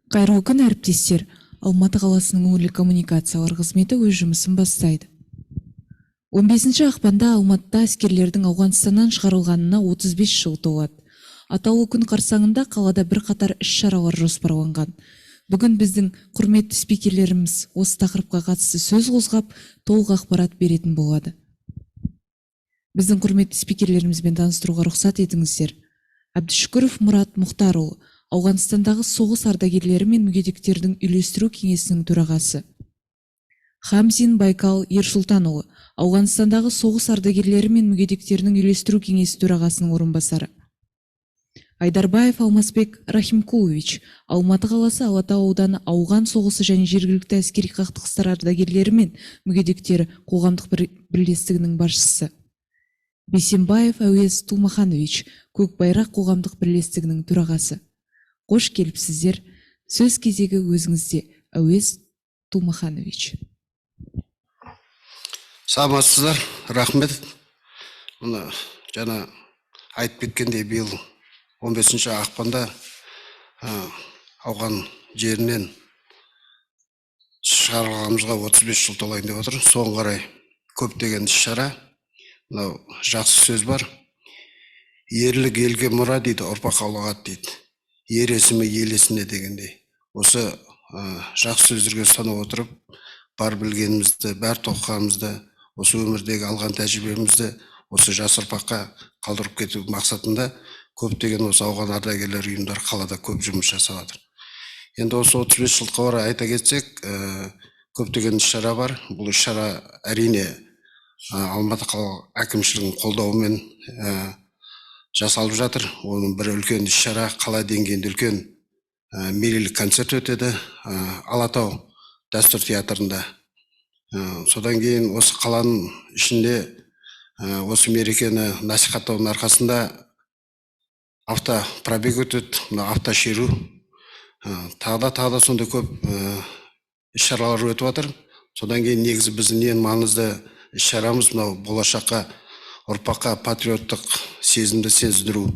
Кайрылуу күн әріптестер, Алматы қаласының өңірлік коммуникациялар қызметі өз жұмысын бастайды. 15 ақпанда Алматыда әскерлердің Ауғанстаннан шығарылғанына 35 жыл толады. Атаулы күн қарсаңында қалада бірқатар іс-шаралар жоспарланған. Бүгін біздің құрметті спикерлеріміз осы тақырыпқа қатысты сөз қозғап, толық ақпарат беретін болады. Біздің құрметті спикерлерімізбен таныстыруға рұқсат етіңіздер. Әбдішүкіров Мұрат Мұхтарұлы, Ауғанстандағы соғыс ардагерлері мен мүгедектердің үйлестіру кеңесінің төрағасы. Хамзин Байкал Ерсултанұлы, Ауғанстандағы соғыс ардагерлері мен мүгедектердің үйлестіру кеңесі төрағасының орынбасары. Айдарбаев Алмасбек Рахимкулович, Алматы қаласы Алатау ауданы ауған соғысы және жергілікті әскери қақтығыстар ардагерлері мен мүгедектері қоғамдық бірлестігінің басшысы. Бейсенбаев Әуез Тумаханович, Көкбайрақ қоғамдық бірлестігінің төрағасы. Қош келіпсіздер. Сөз кезегі өзіңізде, Әуез Тумаханович. Саламатсыздар, рахмет. Мұны жана айтып кеткендей, биыл 15 ақпанда ауған жерінен шығарылғанымызға 35 жыл толайын деп отыр. Соған қарай көптеген іс-шара. Мынау жақсы сөз бар. Ерлік елге мұра дейді, ұрпақ қалуға дейді. Ер есімі ел есіне дегендей. Осы жақсы сөздерге ұстана отырып, бар білгенімізді, бар тоқығанымызды, осы өмірдегі алған тәжірибемізді осы жас ұрпаққа қалдырып кету мақсатында көптеген осы ауған ардагерлер ұйымдары қалада көп жұмыс жасап жатыр. Енді осы 35 жылға орай айта кетсек, көптеген іс-шара бар. Бұл іс-шара әрине Алматы қалалық әкімшілігінің қолдауымен жасалып жатыр. Оның бір үлкен іс-шара, қала деңгейінде үлкен мерейлік концерт өтеді Алатау дәстүр театрында. Содан кейін осы қаланың ішінде осы мерекені насихаттаудың арқасында автопробег өтеді, автошеру. Тағда сонда көп іс-шаралар өтіп жатыр. Содан кейін негізі біздің ең маңызды іс-шарамыз мынау болашаққа, ұрпаққа патриоттық сезімді сездіру.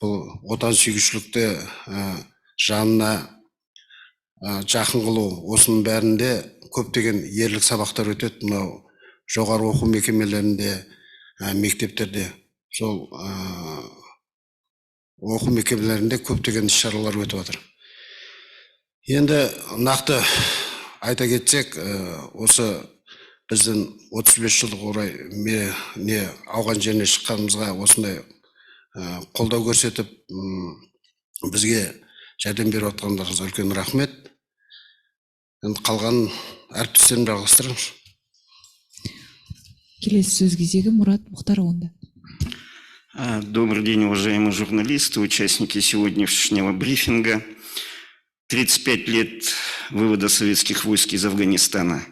Бұл отан сүйгіштікті жанына жақын қылу. Осының бәрінде көптеген ерлік сабақтар өтеді. Мынау жоғары оқу мекемелерінде, мектептерде, сол оқу мекемелерінде көптеген іс-шаралар өтіп жатыр. Енді нақты айта кетсек, осы біздің 35 жылдық орай ауған жеріне шыққанымызға осындай қолдау көрсетіп, бізге жәрдем беріп отқандарыңызға үлкен рахмет. Енді қалған әріптестерім жалғастырыңыз. Келесі сөз кезегі Мұрат Мұхтарұлында. Добрый день, уважаемые журналисты, участники сегодняшнего брифинга. 35 лет вывода советских войск из Афганистана.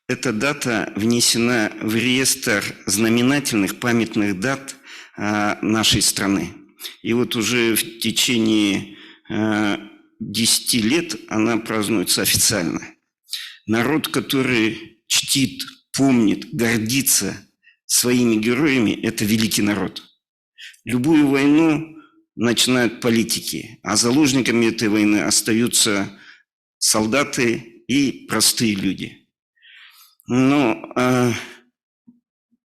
Эта дата внесена в реестр знаменательных памятных дат нашей страны. И вот уже в течение 10 лет она празднуется официально. Народ, который чтит, помнит, гордится своими героями, это великий народ. Любую войну начинают политики, а заложниками этой войны остаются солдаты и простые люди. Но в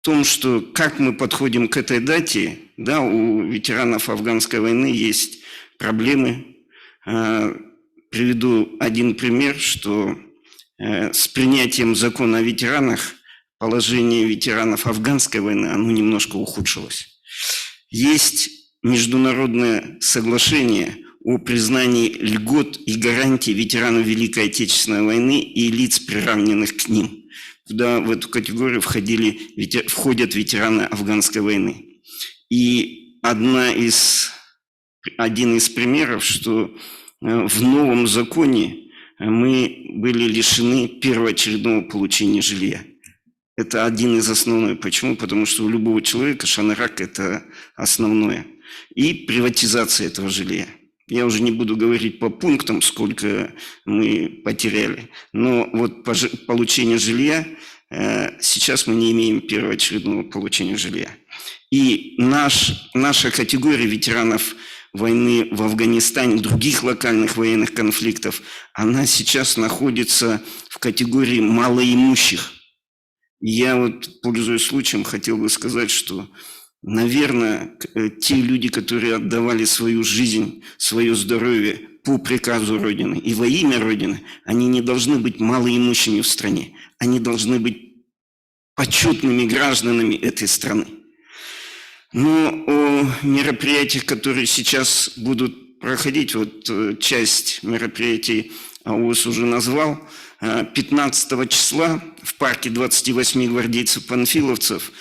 том, что как мы подходим к этой дате, да, у ветеранов афганской войны есть проблемы. Приведу один пример, что с принятием закона о ветеранах положение ветеранов афганской войны, оно немножко ухудшилось. Есть международное соглашение о признании льгот и гарантий ветеранов Великой Отечественной войны и лиц, приравненных к ним. Туда в эту категорию входят ветераны афганской войны. И один из примеров, что в новом законе мы были лишены первоочередного получения жилья. Это один из основных. Почему? Потому что у любого человека шанарак – это основное. И приватизация этого жилья. Я уже не буду говорить по пунктам, сколько мы потеряли. Но вот получение жилья, сейчас мы не имеем первоочередного получения жилья. И наша категория ветеранов войны в Афганистане, других локальных военных конфликтов, она сейчас находится в категории малоимущих. И я вот, пользуясь случаем, хотел бы сказать, что, наверное, те люди, которые отдавали свою жизнь, свое здоровье по приказу Родины и во имя Родины, они не должны быть малоимущими в стране. Они должны быть почетными гражданами этой страны. Но о мероприятиях, которые сейчас будут проходить, вот часть мероприятий АУС уже назвал, 15 числа в парке 28 гвардейцев-панфиловцев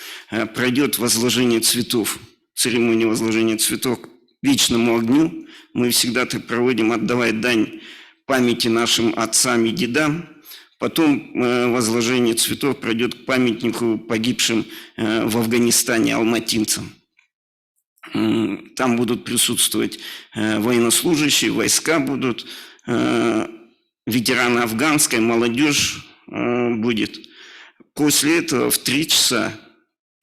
пройдет возложение цветов, церемония возложения цветов к вечному огню. Мы всегда так проводим, отдавая дань памяти нашим отцам и дедам. Потом возложение цветов пройдет к памятнику погибшим в Афганистане алматинцам. Там будут присутствовать военнослужащие, войска будут, ветераны афганской, молодежь будет. После этого в 3 часа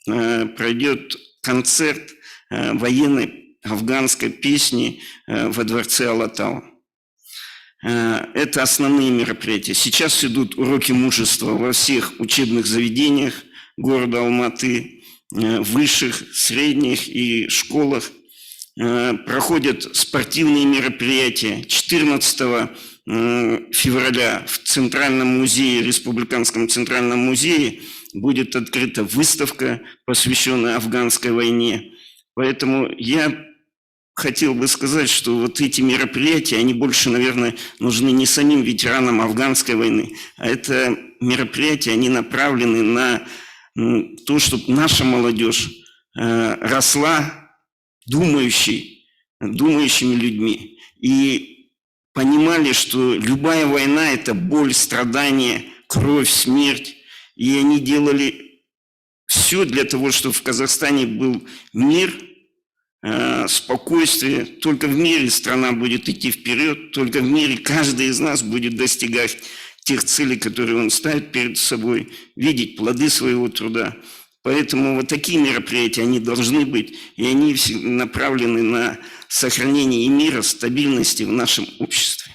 пройдет концерт военной афганской песни во дворце Алатау. Это основные мероприятия. Сейчас идут уроки мужества во всех учебных заведениях города Алматы, высших, средних и школах. Проходят спортивные мероприятия. 14 февраля в Центральном музее, Республиканском Центральном музее будет открыта выставка, посвященная афганской войне. Поэтому я хотел бы сказать, что вот эти мероприятия, они больше, наверное, нужны не самим ветеранам афганской войны, а это мероприятия, они направлены на то, чтобы наша молодежь росла думающими людьми и понимали, что любая война – это боль, страдания, кровь, смерть. И они делали все для того, чтобы в Казахстане был мир, спокойствие. Только в мире страна будет идти вперед, только в мире каждый из нас будет достигать тех целей, которые он ставит перед собой, видеть плоды своего труда. Поэтому вот такие мероприятия, они должны быть, и они направлены на сохранение и мира, стабильности в нашем обществе.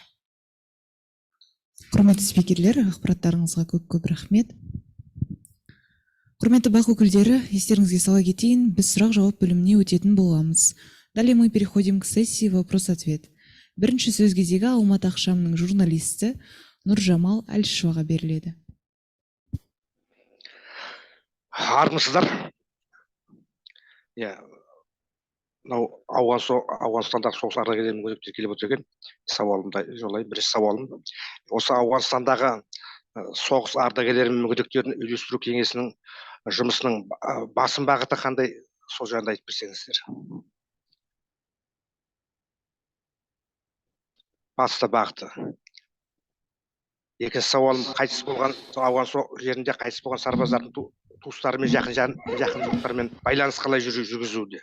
Құрметті спикерлер, ақпараттарыңызға көп рахмет. Құрметті бақ өкілдері, естеріңізге сала кетейін, біз сұрақ-жауап бөліміне өтетін боламыз. Далее мы переходим к сессии вопрос-ответ. Бірінші сөз кезегі Алматы Ақшамның журналисті Нұржамал Әлішеваға беріледі. Армысыздар. Мынау Ауғанстандағы соғыс ардагерлерінің мүгедектері келіп отыр екен. Сауалымды жолдайын. Бірінші сауалым. Осы Ауғанстандағы соғыс ардагерлері мен мүгедектерін үйлестіру кеңесінің жұмысының басым бағыты қандай? Сол жайында айтып берсеңіздер. Басты бағыты. Екінші сауалым, қайтыс болған ауған жерінде қайтыс болған сарбаздардың туыстарымен жақындарымен байланыс қалай жүргізуде?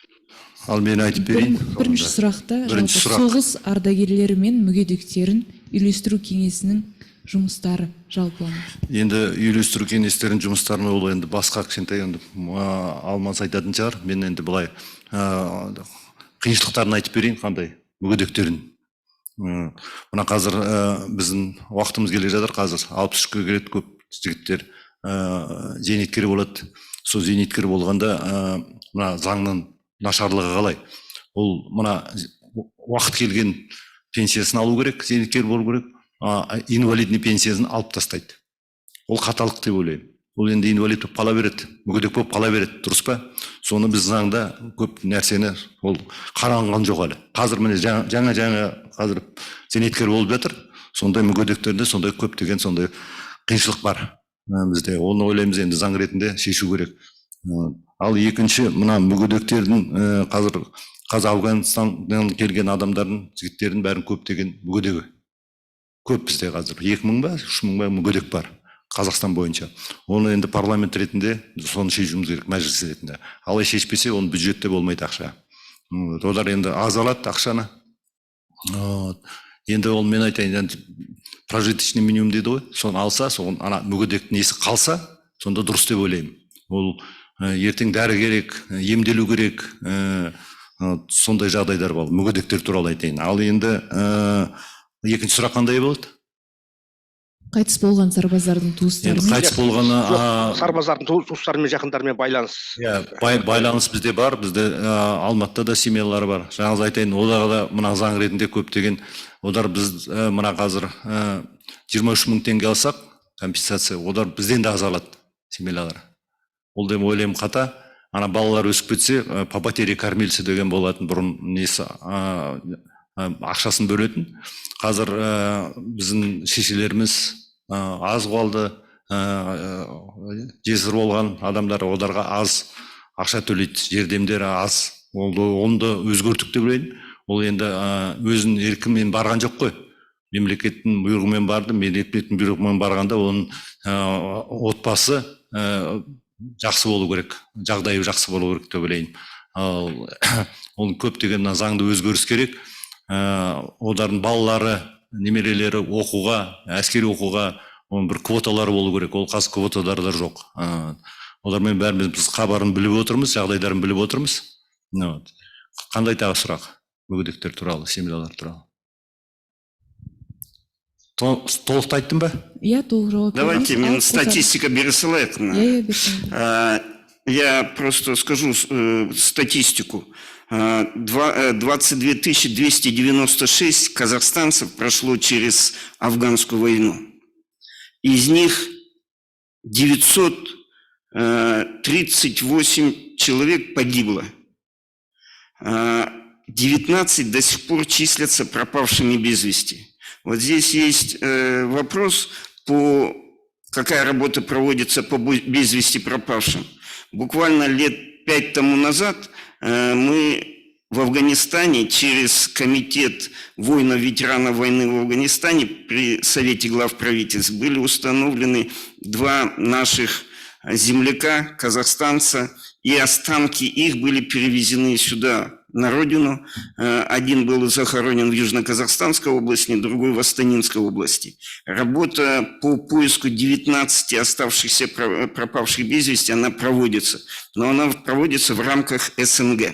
Ал мен айтып берейін. Бірінші сұрақта соғыс ардагерлері мен мүгедектерін үйлестіру кеңесінің жұмыстары жалпы. Енді үйлестіру кеңестерінің жұмыстарын ол енді басқа кішкентай енді Алмас айтатын шығар. Мен енді былай қиыншылықтарын айтып берейін, қандай мүгедектерін. Мына қазір біздің уақытымыз келе жатыр, қазір 63-ге келеді көп жігіттер зейнеткер болады. Сол зейнеткер болғанда мына заңның нашарлығы қалай? Ол мына уақыт келген пенсиясын алу керек, зейнеткер болу керек, инвалидный пенсиясын алып тастайды. Ол қаталық деп ойлаймын. Ол енді инвалид болып қала береді, мүгедек болып қала береді, дұрыс па? Соны біз заңда көп нәрсені ол қаранған жоқ әлі. Қазір міне жаңа қазір зейнеткер болып жатыр. Сондай мүгедектерде сондай көптеген сондай қиыншылық бар бізде. Оны ойлаймыз енді заң ретінде шешу керек. Ал екінші мына мүгедектердің қазір Афганистаннан келген адамдардың, жігіттердің бәрін көптеген мүгедегі. Көп бізде қазір 2000 ба, 3000 ба мүгедек бар. Қазақстан бойынша. Оны енді парламент ретінде соны шешуіміз керек, мәжіліс ретінде. Алай шешпесе, оны бюджетте болмайды ақша. Олар енді аз алады ақшаны. Енді ол мен айтайын, прожиточный минимум дейді ғой, соны алса, соны ана мүгедектің несі қалса, сонда дұрыс деп ойлаймын. Ол ертең дәрі керек, емделу керек, сондай жағдайлар болды. Мүгедектер туралы айтайын. Ал енді екінші сұрақ қандай болады? Қайтыс болған сарбаздардың туыстары Енді қайтыс болғаны сарбаздардың туыстарымен жақындарымен байланыс. байланыс бізде бар. Бізде Алматыда да семьялары бар. Жаңағыз айтайын, оларға да мына заң ретінде көптеген, олар біз мына қазір 23 мың теңге алсақ, компенсация, олар бізден де аз алады семьялары. Ол деп ойлаймын қата. Ана балалар өсіп кетсе, по потере кормильца деген болатын бұрын несі ақшасын бөлетін. Қазір біздің шешелеріміз аз қалды, жесір болған адамдар, оларға аз ақша төлейді, жәрдемдері аз. Оны да өзгертіп деп ойлаймын. Ол енді өзінің еркімен барған жоқ қой. Мемлекеттің бұйрығымен барды, мемлекеттің бұйрығымен барғанда оның отбасы жақсы болу керек, жағдайы жақсы болу керек деп ойлаймын. Оның көптеген заңды өзгеріс керек. Олардың балалары, немерелері оқуға, әскери оқуға оның бір квоталары болу керек. Ол қазір квоталары жоқ. Олармен бәріміз біз хабарын біліп отырмыз, жағдайларын біліп отырмыз. Қандай тағы сұрақ? Мүгедектер туралы, семьялар туралы. Толық айттым ба? Иә, толық жауап. Давайте, мен статистика пересылает. Я просто скажу статистику. 22 296 казахстанцев прошло через афганскую войну. Из них 938 человек погибло. 19 до сих пор числятся пропавшими без вести. Вот здесь есть вопрос, какая работа проводится по без вести пропавшим. Буквально лет 5 тому назад мы в Афганистане через комитет воинов-ветеранов войны в Афганистане при Совете глав правительств были установлены 2 наших земляка, казахстанца, и останки их были перевезены сюда, на родину. Один был захоронен в Южно-Казахстанской области, другой в Астанинской области. Работа по поиску 19 оставшихся пропавших без вести, она проводится. Но она проводится в рамках СНГ.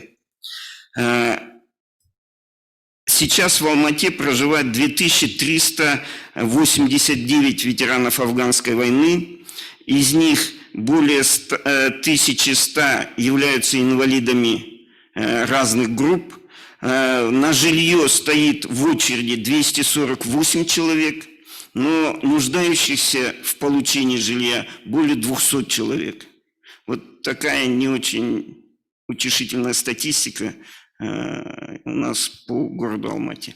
Сейчас в Алмате проживает 2389 ветеранов афганской войны. Из них более 1100 являются инвалидами разных групп. На жилье стоит в очереди 248 человек, но нуждающихся в получении жилья более 200 человек. Вот такая не очень утешительная статистика у нас по городу Алмате.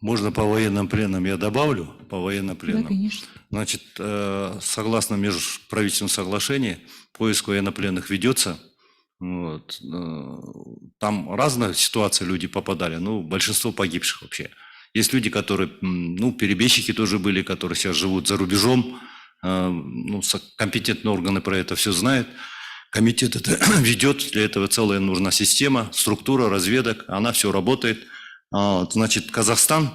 Можно по военным пленам я добавлю? По военным пленам. Да, конечно. Значит, согласно межправительственному соглашению, поиск военнопленных ведется. Вот. Там разные ситуации люди попадали, большинство погибших вообще. Есть люди, которые, перебежчики тоже были, которые сейчас живут за рубежом. Компетентные органы про это все знают. Комитет это ведет, для этого целая нужна система, структура, разведок, она все работает. Значит, Казахстан,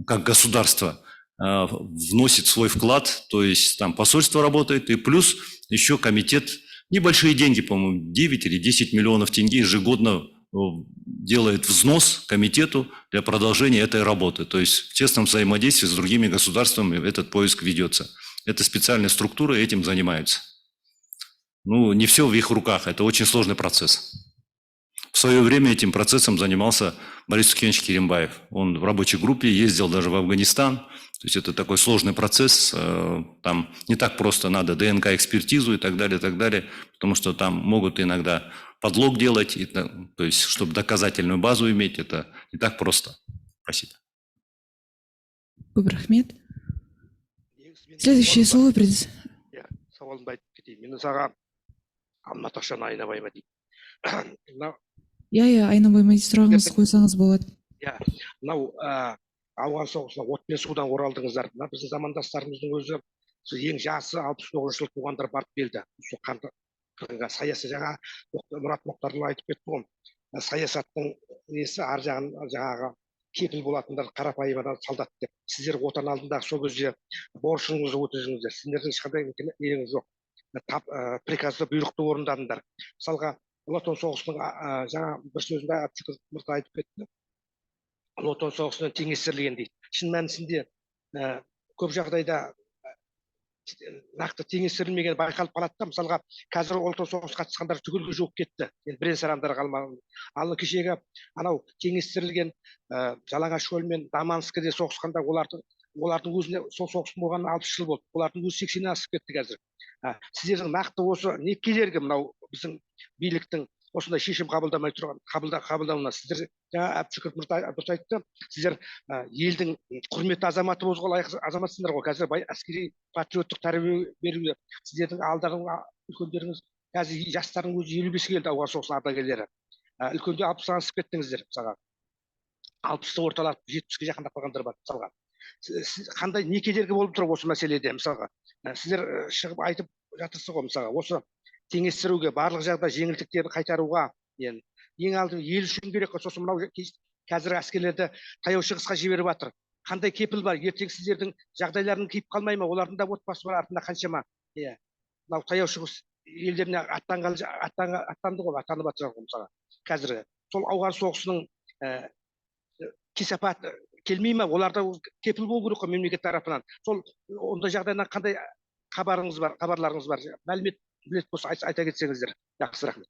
как государство, вносит свой вклад, то есть там посольство работает, и плюс еще комитет, небольшие деньги, по-моему, 9 или 10 миллионов тенге ежегодно делает взнос комитету для продолжения этой работы. То есть в тесном взаимодействии с другими государствами этот поиск ведется. Это специальные структуры этим занимаются. Не все в их руках, это очень сложный процесс. В свое время этим процессом занимался Борис Сукенович Керимбаев. Он в рабочей группе ездил даже в Афганистан. То есть это такой сложный процесс. Там не так просто надо ДНК-экспертизу и так далее, потому что там могут иногда подлог делать, то есть чтобы доказательную базу иметь, это не так просто. Спасибо. Рахмет. Следующее слово сауалымды айтып кетейін. Мен саған Наташаны айнабайма дейді. Иә, айнабайма дейді, сұрағыңыз қойсаңыз болады. Иә, мынау ауған соғысына отпен судан оралдыңыздар. Біздің замандастарымыздың өзі ең жасы 69 жыл туғандар барып келді. Сол қырғынға саясы жаңа Мұрат Мұхтарұлы айтып кетті ғой. Саясаттың несі ар жағын жаңағы кепіл болатындар қарапайым адам солдат деп. Сіздер отан алдындағы сол кезде борышыңызды өтедіңіздер. Сіздердің ешқандай неңіз жоқ. Приказды бұйрықты орындадыңдар. Мысалға ұлы отан соғысының жаңа бір сөзінде әбдікір мырза айтып кетті. Ұлы отан соғысынан теңестірілген дейді. Шын мәнісінде көп жағдайда нақты теңестірілмеген байқалып қалады да. Мысалға қазір ұлы отан соғысқа қатысқандар түгелге жуық кетті. Енді бірен сарандар қалмаған. Ал кешегі анау теңестірілген Жалаңаш көл мен Даманскіде соғысқанда олардың өзіне сол соғыстың болғанына 60 жыл болды. Олардың өзі 80-нен асып кетті қазір. Сіздердің нақты осы не кедергі мынау біздің биліктің осындай шешім қабылдамай тұрған қабылдауына? Сіздер жаңа әбдікір мырза айтты, сіздер елдің құрметті азаматы болуға лайық азаматсыңдар ғой. Қазір әскери патриоттық тәрбие беруге сіздердің алдағы үлкендеріңіз, қазір жастардың өзі 55-ге келді, ауған соғысының ардагерлері. Үлкенде 60-ға асып кеттіңіздер, мысалға 60-ты орталап 70-ге жақындап қалғандар бар, мысалға. Қандай не кедергі болып тұр осы мәселеде? Мысалға сіздер шығып айтып жатырсыз ғой, мысалға осы теңестіруге, барлық жағдай жеңілдіктерді қайтаруға, ең алдымен ел үшін керек қой. Сосын мынау қазір әскерлерді таяу шығысқа жіберіп жатыр. Қандай кепіл бар? Ертең сіздердің жағдайларың күйіп қалмай ма? Олардың да отбасы бар артында қаншама. Мынау таяу шығыс елдеріне аттанды ғой, аттанып жатыр ғой мысалға. Қазіргі сол ауған соғысының кесапат келмей ма? Оларда кепіл болу керек қой мемлекет тарапынан. Сол ондай жағдайдан қандай хабарларыңыз бар? Мәлімет білет болса айта кетсеңіздер. Жақсы, рахмет.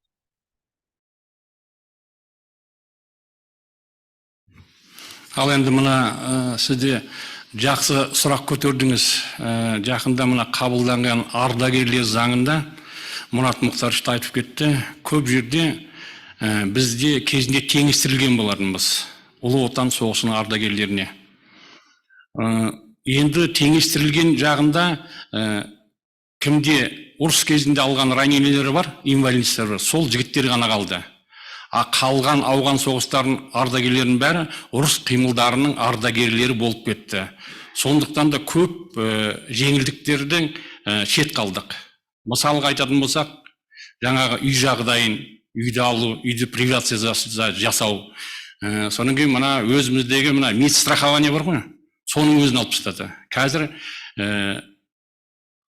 Ал енді мына сізде жақсы сұрақ көтердіңіз. Жақында мына қабылданған ардагерлер заңында Мұрат Мұхтаров айтып кетті. Көп жерде бізде кезінде теңестірілген болатынбыз ұлы отан соғысының ардагерлеріне. Енді теңестірілген жағында кімде ұрыс кезінде алған ранениялері бар, инвалидтер бар, сол жігіттер ғана қалды. Қалған ауған соғыстардың ардагерлерінің бәрі ұрыс қимылдарының ардагерлері болып кетті. Сондықтан да көп жеңілдіктердің шет қалдық. Мысалға айтатын болсақ, жаңағы үй жағдайын, үйді алу, үйді приватизация жасау. Содан кейін мына өзіміздегі мына медстрахование бар ғой, соның өзін алып тастады. Қазір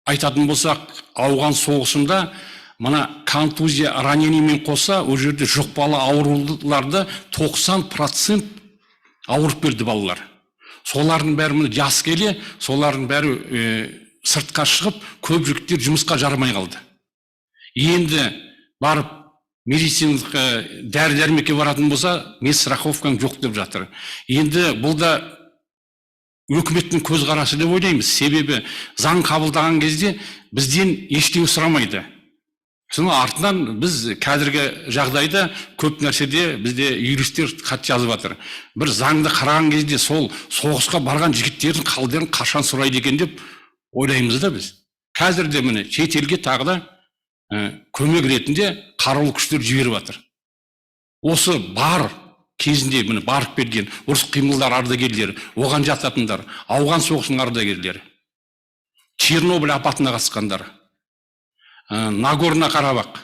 айтатын болсақ, ауған соғысында мына контузия ранениемен қоса, ол жерде жұқпалы ауруларды 90% ауырып келді балалар. Солардың бәрі мына жас келе, солардың бәрі сыртқа шығып, көп жігіттер жұмысқа жарамай қалды. Енді барып медициналық дәрі-дәрмекке баратын болса, медстраховкаң жоқ деп жатыр. Енді бұл да өкіметтің көзқарасы деп ойлаймыз. Себебі заң қабылдаған кезде бізден ештеңе сұрамайды. Соның артынан біз қазіргі жағдайда көп нәрседе бізде юристтер хат жазып жатыр. Бір заңды қараған кезде сол соғысқа барған жігіттердің қалдарын қашан сұрайды екен деп ойлаймыз да біз. Қазірде міне шетелге тағы да көмек ретінде қарулы күштер жіберіп жатыр. Осы бар кезінде міне барып берген ұрыс қимылдар ардагерлері, оған жататындар, ауған соғысының ардагерлері, Чернобыль апатына қатысқандар, Нагорный Қарабақ.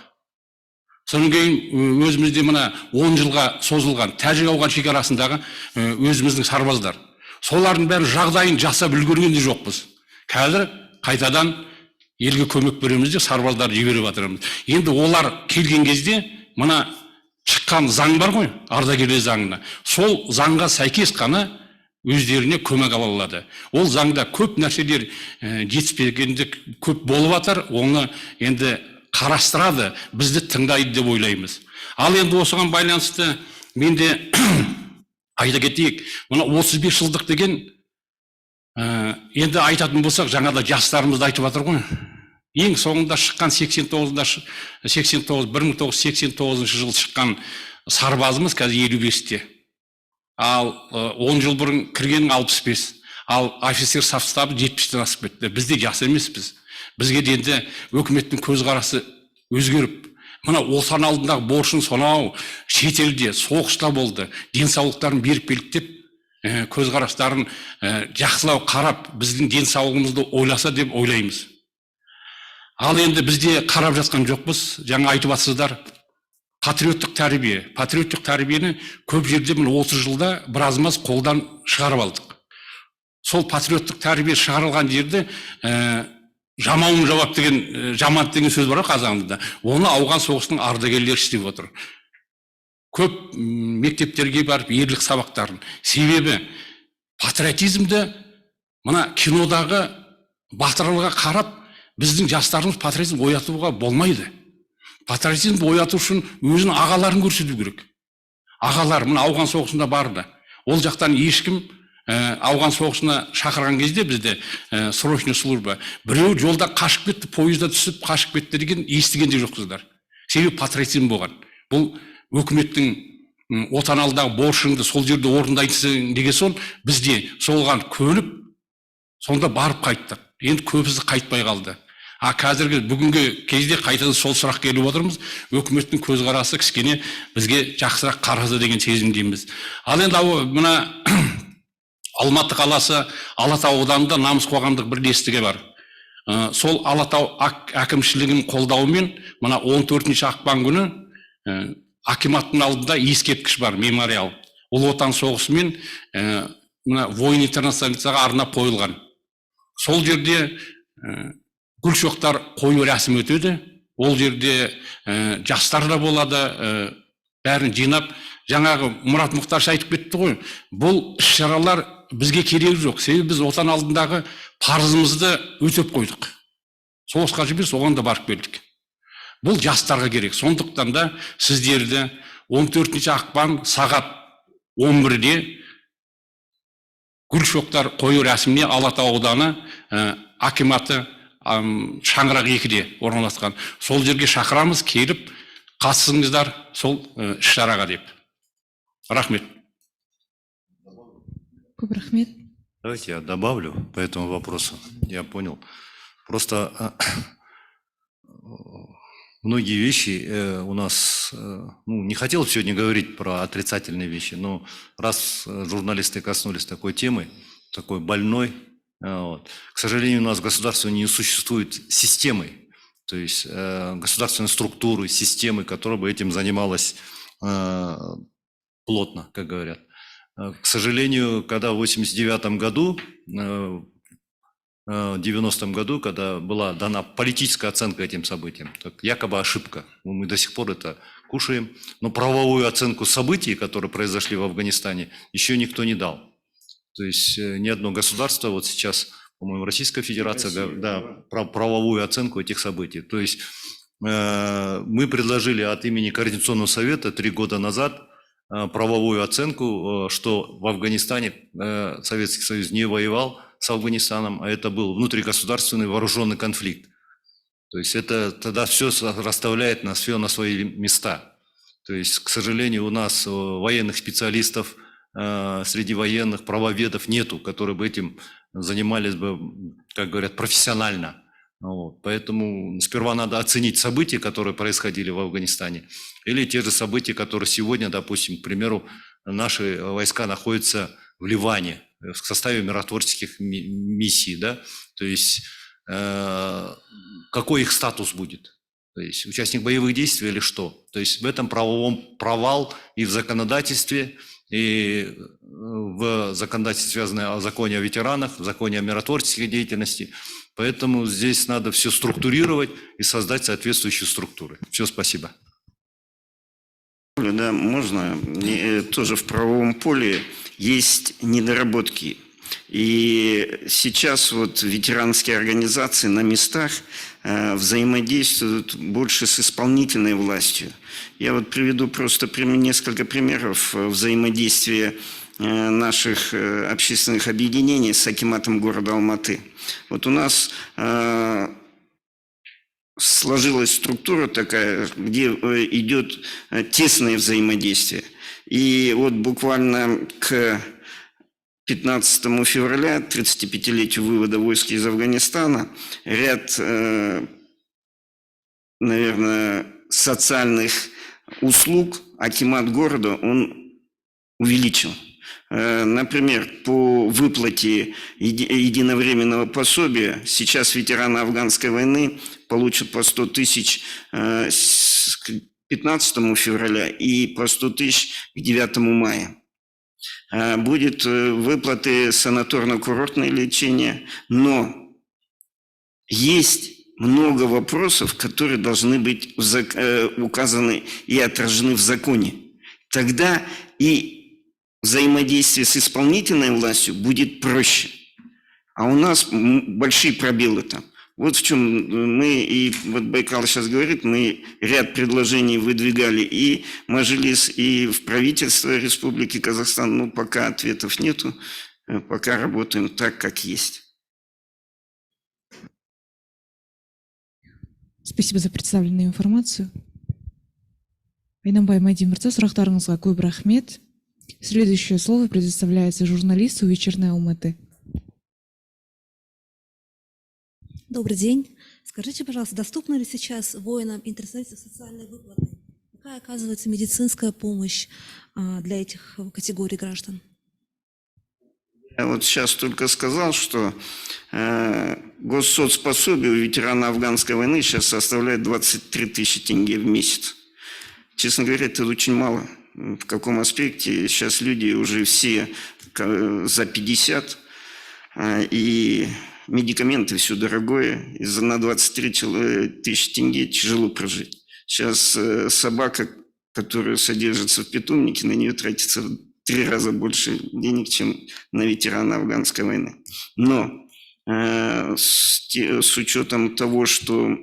Содан кейін өзімізде мына 10 жылға созылған Тәжік-ауған шекарасындағы өзіміздің сарбаздар. Солардың бәрі жағдайын жасап үлгерген де жоқпыз. Қазір қайтадан елге көмек береміз де сарбаздарды жіберіп жатырмыз. Енді олар келген кезде мына шыққан заң бар ғой, ардагерлер заңына. Сол заңға сәйкес қана өздеріне көмек ала алады. Ол заңда көп нәрселер жетіспегендік көп болып жатыр, оны енді қарастырады, бізді тыңдайды деп ойлаймыз. Ал енді осыған байланысты мен де айта кетейік, мына 35 жылдық деген енді айтатын болсақ, жаңада жастарымызды айтып жатыр ғой. Ең соңында шыққан 1989 жылы шыққан сарбазымыз қазір 55-те. Ал 10 жыл бұрын кіргенің 65. Ал офицер составы 70-тен асып кетті. Бізде жас емеспіз. Бізге енді өкіметтің көзқарасы өзгеріп, мына отан алдындағы борышын сонау шетелде соғыста болды, денсаулықтарын беріп келді деп көзқарастарын жақсылау қарап, біздің денсаулығымызды ойласа деп ойлаймыз. Ал енді бізде қарап жатқан жоқпыз. Жаңа айтып жатсыздар, патриоттық тәрбие. Патриоттық тәрбиені көп жерде 30 жылда біразымыз қолдан шығарып алдық. Сол патриоттық тәрбие шығарылған жерде жамауын жауап деген, жаманат деген сөз бар ғой қазағымызда. Оны ауған соғысының ардагерлері істеп отыр. Көп мектептерге барып ерлік сабақтарын. Себебі патриотизмді мына кинодағы батырларға қарап, біздің жастарымыз патриотизм оятуға болмайды. Патриотизмді ояту үшін өзінің ағаларын көрсету керек. Ағалар мына ауған соғысында барды. Ол жақтан ешкім ауған соғысына шақырған кезде бізде срочный служба, біреу жолда қашып кетті, поезда түсіп қашып кетті деген естіген де жоқсыздар. Себебі патриотизм болған. Бұл өкіметтің отан алдағы борышыңды сол жерде орындайсың деген соң бізде солған көніп, сонда барып қайттық. Енді көбісі қайтпай қалды. Қазіргі бүгінгі кезде қайтадан сол сұрақ келіп отырмыз. Өкіметтің көзқарасы кішкене бізге жақсырақ қарады деген сезімдеміз. Ал енді мына Алматы қаласы Алатау ауданында Намыс қоғамдық бірлестігі бар. Сол Алатау әкімшілігінің қолдауымен мына 14 ақпан күні акиматтың алдында ескерткіш бар, мемориал. Ұлы отан соғысы мен мына воин интернационалистарға арнап қойылған. Сол жерде гүл шоқтар қою рәсім өтеді. Ол жерде жастар да болады, бәрін жинап, жаңағы Мұрат Мұхтарша айтып кетті ғой. Бұл іс-шаралар бізге керек жоқ. Себебі біз отан алдындағы парызымызды өтеп қойдық. Соғысқа жіберіс, оған да барып келдік. Бұл жастарға керек. Сондықтан да сіздерді 14 ақпан сағат 11-де гүл шоқтар қою рәсіміне Алатау ауданы акиматы Шаңырақ 2-де орналасқан. Сол жерге шақырамыз, келіп қатысыңыздар сол іс-шараға деп. Рахмет. Көп рахмет. Давайте я добавлю по этому вопросу. Я понял. Просто многие вещи у нас, не хотел сегодня говорить про отрицательные вещи, но раз журналисты коснулись такой темы, такой больной, к сожалению, у нас в государстве не существует системы, то есть государственной структуры, системы, которая бы этим занималась плотно, как говорят. К сожалению, когда в 89 году, в 90-м году, когда была дана политическая оценка этим событиям, так якобы ошибка, мы до сих пор это кушаем, но правовую оценку событий, которые произошли в Афганистане, еще никто не дал. То есть ни одно государство, вот сейчас, по-моему, Российская Федерация, да, правовую оценку этих событий. То есть мы предложили от имени Координационного совета 3 года назад правовую оценку, что в Афганистане Советский Союз не воевал с Афганистаном, а это был внутригосударственный вооруженный конфликт. То есть это тогда все расставляет нас все на свои места. То есть, к сожалению, у нас военных специалистов среди военных, правоведов нету, которые бы этим занимались бы, как говорят, профессионально. Вот. Поэтому сперва надо оценить события, которые происходили в Афганистане, или те же события, которые сегодня, допустим, к примеру, наши войска находятся в Ливане в составе миротворческих миссий, да, то есть какой их статус будет, то есть участник боевых действий или что, то есть в этом правовом провал и в законодательстве, и в законодательстве, связанное о законе о ветеранах, в законе о миротворческой деятельности. Поэтому здесь надо все структурировать и создать соответствующие структуры. Все, спасибо. Да, можно. Тоже в правовом поле есть недоработки. И сейчас вот ветеранские организации на местах взаимодействуют больше с исполнительной властью. Я вот приведу просто несколько примеров взаимодействия наших общественных объединений с акиматом города Алматы. Вот у нас сложилась структура такая, где идет тесное взаимодействие. И вот буквально к 15 февраля, 35-летию вывода войск из Афганистана, ряд, наверное, социальных услуг акимат города он увеличил. Например, по выплате единовременного пособия сейчас ветераны афганской войны получат по 100 тысяч к 15 февраля и по 100 тысяч к 9 мая. Будет выплаты санаторно-курортное лечение, но есть много вопросов, которые должны быть указаны и отражены в законе. Тогда и взаимодействие с исполнительной властью будет проще. А у нас большие пробелы там. Вот в чем мы, и вот Байкал сейчас говорит, мы ряд предложений выдвигали и Мажилис, и в правительство Республики Казахстан, но пока ответов нету, пока работаем так, как есть. Спасибо за представленную информацию. Айнамбай Мади Мырза, сұрақтарыңызға көп рахмет. Следующее слово предоставляется журналисту «Вечерной Алматы». Добрый день. Скажите, пожалуйста, доступны ли сейчас воинам интерсоциальные социальные выплаты? Какая оказывается медицинская помощь для этих категорий граждан? Я вот сейчас только сказал, что госсоцпособие у ветерана афганской войны сейчас составляет 23 тысячи тенге в месяц. Честно говоря, это очень мало. В каком аспекте? Сейчас люди уже все за 50, и медикаменты все дорогое, и на 23 тысячи тенге тяжело прожить. Сейчас собака, которая содержится в питомнике, на нее тратится в 3 раза больше денег, чем на ветерана афганской войны. Но с учетом того, что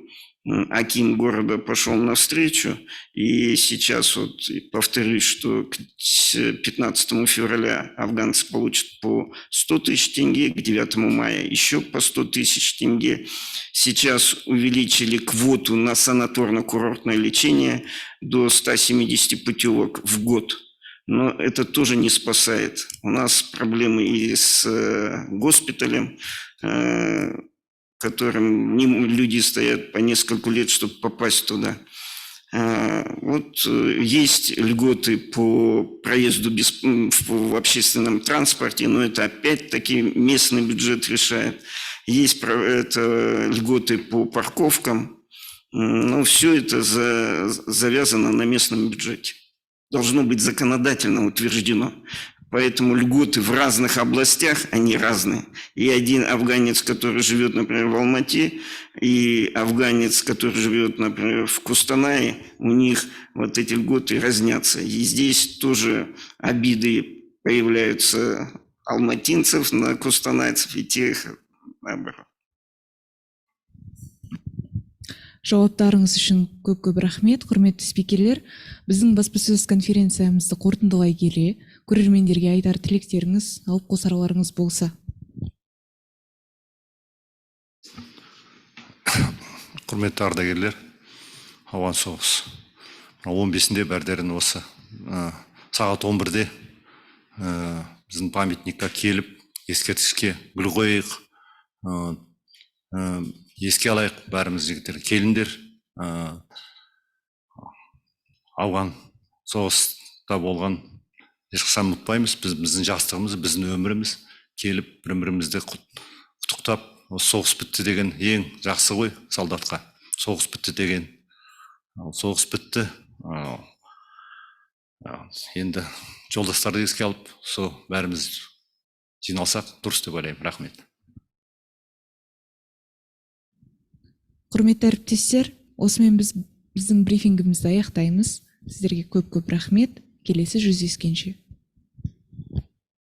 аким города пошел навстречу, и сейчас вот повторюсь, что к 15 февраля афганцы получат по 100 тысяч тенге, к 9 мая еще по 100 тысяч тенге. Сейчас увеличили квоту на санаторно-курортное лечение до 170 путевок в год. Но это тоже не спасает. У нас проблемы и с госпиталем, которым люди стоят по несколько лет, чтобы попасть туда. Вот есть льготы по проезду в общественном транспорте, но это опять-таки местный бюджет решает. Есть льготы по парковкам, но все это завязано на местном бюджете. Должно быть законодательно утверждено. Поэтому льготы в разных областях, они разные. И один афганец, который живет, например, в Алмате, и афганец, который живет, например, в Кустанае, у них вот эти льготы разнятся. И здесь тоже обиды появляются алматинцев на кустанайцев и тех наоборот. Жауаптарыңыз үшін көп рахмет, құрметті спикерлер. Біздің баспасөз конференциямызды қорытындылай келе, көрермендерге айтар тілектеріңіз, алып қосарларыңыз болса. Құрметті ардагерлер, ауған соғыс. 15-інде бәрдерін осы сағат 11-де біздің памятникқа келіп, ескерткішке гүл қойық, еске алайық бәріміз жігіттер. Келіндер, ауған соғыста болған ешқашан ұмытпаймыз. Біздің жастығымыз, біздің өміріміз келіп, бір-бірімізді құттықтап, соғыс бітті деген ең жақсы ғой солдатқа. Соғыс бітті деген. Соғыс бітті. Енді жолдастарды еске алып, бәріміз жиналсақ дұрыс деп ойлаймын. Рахмет. Құрметті әріптестер, осымен біздің брифингімізді аяқтаймыз. Сіздерге көп рахмет. Келесі жүздескенше.